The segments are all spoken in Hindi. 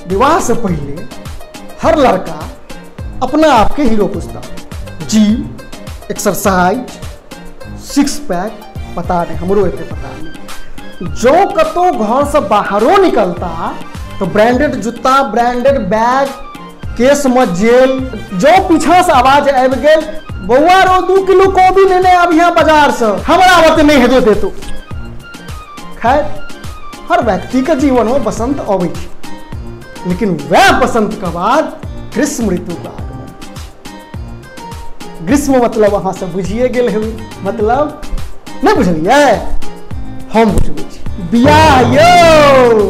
विवाह से पहले हर लड़का अपना आप के हीरो पूछता, जिम, एक्सरसाइज, सिक्स पैक, पता नहीं हमरो एते पता नहीं। जो कतो घर से बाहरों निकलता तो ब्रांडेड जूता, ब्रांडेड बैग, केस में जेल। जो पीछा से आवाज आबि गेल, बउआ रो 2 किलो कोबी लेने अब यहाँ बाजार से, हमरा बत नहीं हेतु देतु। खैर हर व्यक्ति के जीवन में बसंत आबै छै, लेकिन वह बसंत के बाद ग्रीष्म ऋतु का आगमन। ग्रीष्म मतलब अहाँ सब बुझिए गेल हेबै, मतलब नहीं बुझलिए, हम बुझबै छी। बियाह यौ,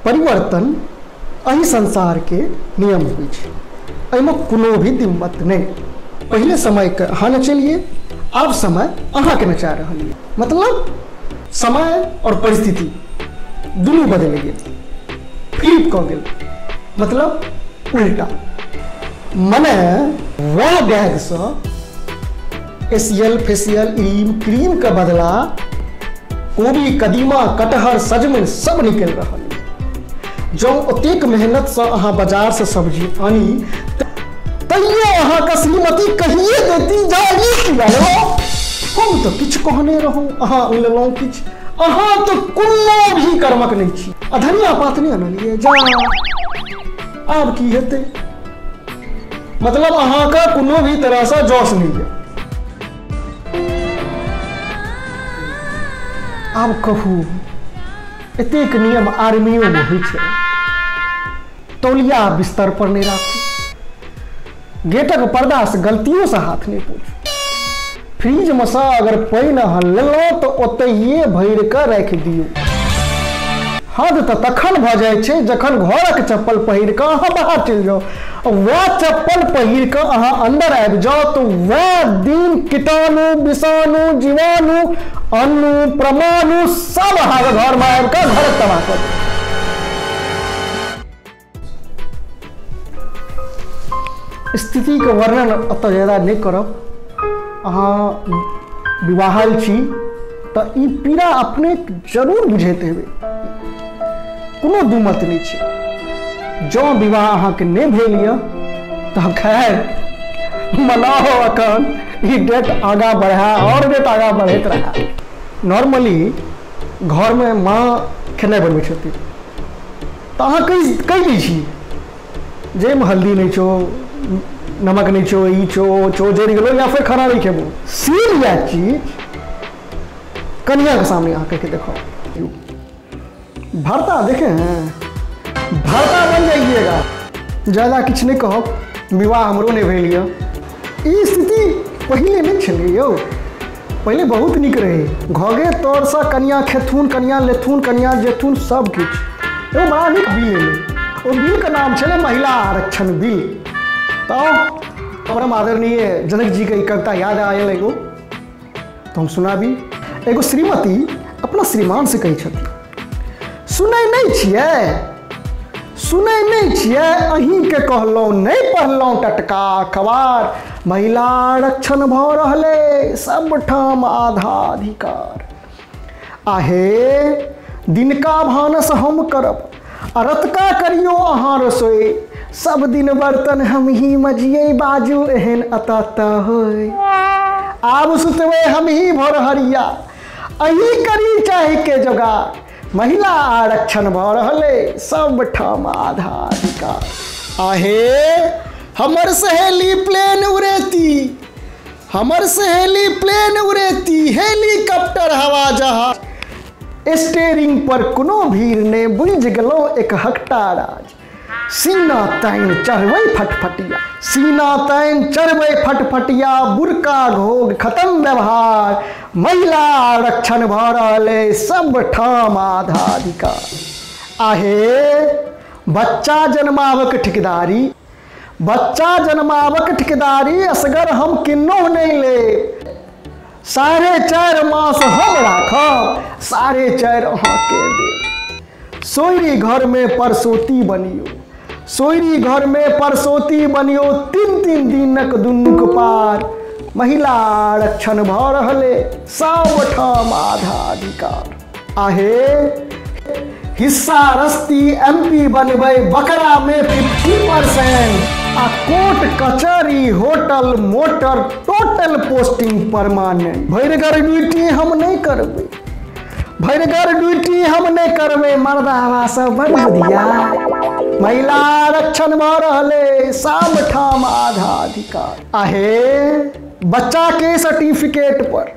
परिवर्तन अही संसार के नियम होइ छै, एहिमे कोनो भी दिक्कत नहीं। पहले समय के अहाँ नचलिए, अब समय अहाँ के नचा रहलिए, मतलब समय और परिस्थिति दुनू बदल गेल, फ्लिप कऽ गेल, मतलब उल्टा। मने वह बैग से एशियल फेशियल क्रीम के बदला कोबी, कदीमा, कटहर, सजमनि सब निकल रहा है। जो ओतेक मेहनत से अहाँ बाजार से सब्जी आनी, तैयो अहाँ के श्रीमती कहिए देती जागी कि हम तो किछु कहने रहूँ, अहाँ लेलहुँ किछु, अहाँ तो कोनो भी कर्मक नहीं छी। धनिया पात नहीं आनलिए, जा आब की हेतै, मतलब अहाँ का कोनो भी तरह से जोश नहीं है। आब कहू, एतेक नियम आर्मियों में होइ छै, तौलिया बिस्तर पर नहीं राखू, गेटक पर्दा से गलतियों से हाथ नहीं पोछू, फ्रिज में से अगर पानि अहाँ लेलहुँ तो ओतहिए भरि कऽ राखि दियौ। हद तऽ तखन भऽ जाइ छै जखन घरक चप्पल पहिर कऽ अहाँ बाहर चलि जाउ, वह चप्पल पहिर कऽ अहाँ अंदर आबि जाउ तो वह दिन कीटाणु, विषाणु, जीवाणु, अणु, परमाणु सब अहाँके घर में आबि कऽ घर तबाह कऽ देत। स्थिति के वर्णन अतः ज्यादा नहीं करब, अहाँ विवाहल छी तऽ ई पीड़ा अपने जरूर बुझैत हेबै, कोनो दू मत नहीं छै। जो विवाह अहाँके नहीं भेल यऽ तऽ खैर मनाओ, अखन ई डेट आगा बढ़ा और डेट आगा बढ़ैत रहा। नॉर्मली घर में माँ खेनाइ बनबै छथिन तऽ अहाँ कहि दै छी जाहिमे हल्दी नहीं छो, नमक नहीं छो, ई छो जरि गेलो, या फिर खाना नहीं खेबो। सेम यह चीज कन्या के सामने अहाँ कह के देखो, भरता देखे हैं, भरता बन जाइएगा। ज्यादा किछु नहीं कहब, विवाह हमरो नहीं भेल यऽ। ई स्थिति पहले नहीं छलै यौ, पहले बहुत नीक रहे, घगे तौर से कन्या खेथुन, कन्या लेथुन, कन्या जेथुन, सब किछु। एगो बड़ा नीक बिल एलै, ओ बिल के नाम छलै महिला आरक्षण बिल। तो परम आदरणीय जनक जी के कविता याद आयल एगो, तो हम सुनाबी। एगो श्रीमती अपना श्रीमान से कही छथि, सुनै नहीं छियै, सुनै नहीं छियै, अहीं के कहलहुँ नहीं पढ़लहुँ टटका अखबार, महिला आरक्षण भऽ रहलै सब ठाम आधा अधिकार। आहे दिनका भानस हम करब, रतका करियो अहाँ रसोई, सब दिन बर्तन हम ही मजिए, बाजू एहन अतः होय। आब सुतबै हम ही भोरहरिया, अही करी चाहे के जोगार, महिला आरक्षण भऽ रहलै सब ठाम आधा अधिकार। आहे हमर सहेली प्लेन उड़ेती, हमर सहेली प्लेन उड़ेती, हेलीकॉप्टर हवा जहाज, स्टेरिंग पर कोनो भीड़ ने, बुझि गेलहुँ एक हकटा राज। सीना ताइन चढ़बै फटफटिया, सीना ताइन चढ़बै फटफटिया, बुरका घोग खत्म व्यवहार, महिला आरक्षण भऽ रहलै सब ठाम आधा अधिकार। आहे बच्चा जन्मावक ठिकेदारी, बच्चा जन्मावक ठिकेदारी, असगर हम किन्नो नहीं ले, 4.5 मास हम राखब, 4.5 अहाँके देब। सोयरी घर में परसोती बनियो, सोयरी घर में परसोती बनियो, 3 दिनक दुनुक पार, महिला आरक्षण भऽ रहलै सब ठाम आधा अधिकार। आहे हिस्सा रस्ती MP बनबै बकरा में 50%। आ कोर्ट कचहरी hotel motor total posting permanent. भैरगर ड्यूटी हम नहीं करबै, भैरगर ड्यूटी हम नहीं करबै, मर्दा हवा सब बड़ बुधिया। महिला आरक्षण भ रहले, सब ठाम आधा अधिकार। आहे बच्चा के सर्टिफिकेट पर,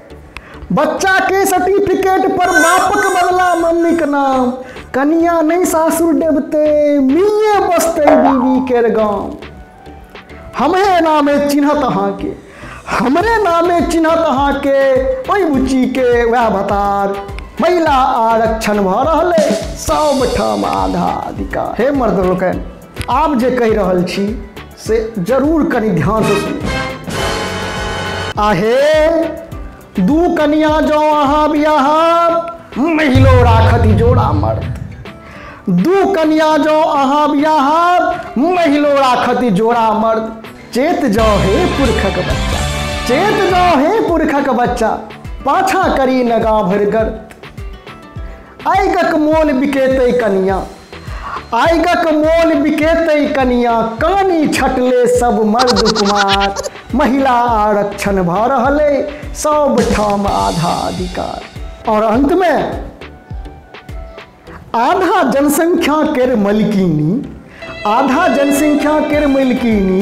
बच्चा के सर्टिफिकेट पर बापक बदला मम्मी के नाम। कनिया नहीं सासुर देवते, मिये बसते बीवी केर गाँव। हमरे नामे चिन्हत अहाँ के, हमरे नामे चिन्हत अहाँ के, ओई बुच्ची के वह भतार। महिला आरक्षण भ रहले, सब ठाम आधा अधिकार। हे मर्द लोकन, आप जे कहि रहल छी से जरूर कनि ध्यान से सुनिए। आहे दू कनिया जो अहाँ बियाह, महिलो राखती जोड़ा मर्द। दू कन्या जो अहाँ बियाह, महिलो राखती जोड़ा मर्द। चेत जाओ हे पुरखक बच्चा, चेत जाओ हे पुरखक बच्चा, पाछा करी नगा भरगर। आइगक मोल बिकेते कनिया, आइगक मोल बिकेते कनिया, कानी छटले सब मर्द कुमार। महिला आरक्षण भ रहले, सब ठाम आधा अधिकार। और अंत में आधा जनसंख्या केर मलकिनी, आधा जनसंख्या केर मलकिनी,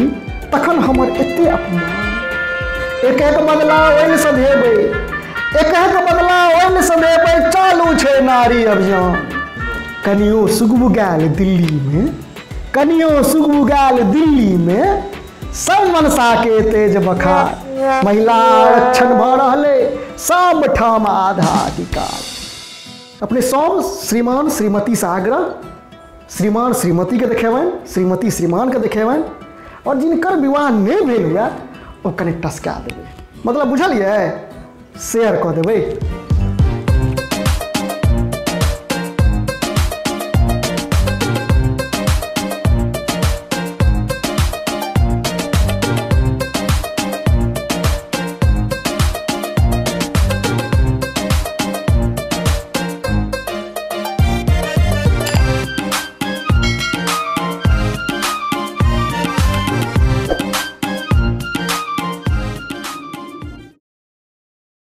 तखन हमर एते अपमान। एक एक बदला ओइन से देबै, एक एक बदला ओइन से देबै, चालू छे नारी अभियान। कनियो सुगबुगाल दिल्ली में, कनियो सुगबुगाल दिल्ली में, सब मनसा के तेज बखार। महिला आरक्षण भ रहले, सब ठाम आधा अधिकार। अपने सब श्रीमान श्रीमती से आग्रह, श्रीमान श्रीमती के देखेबन, श्रीमती श्रीमान के देखेबन, और जिनकर विवाह नहीं भेल हुआ ओ कने टसका देबै। मतलब बुझलिए, शेयर कऽ देबै।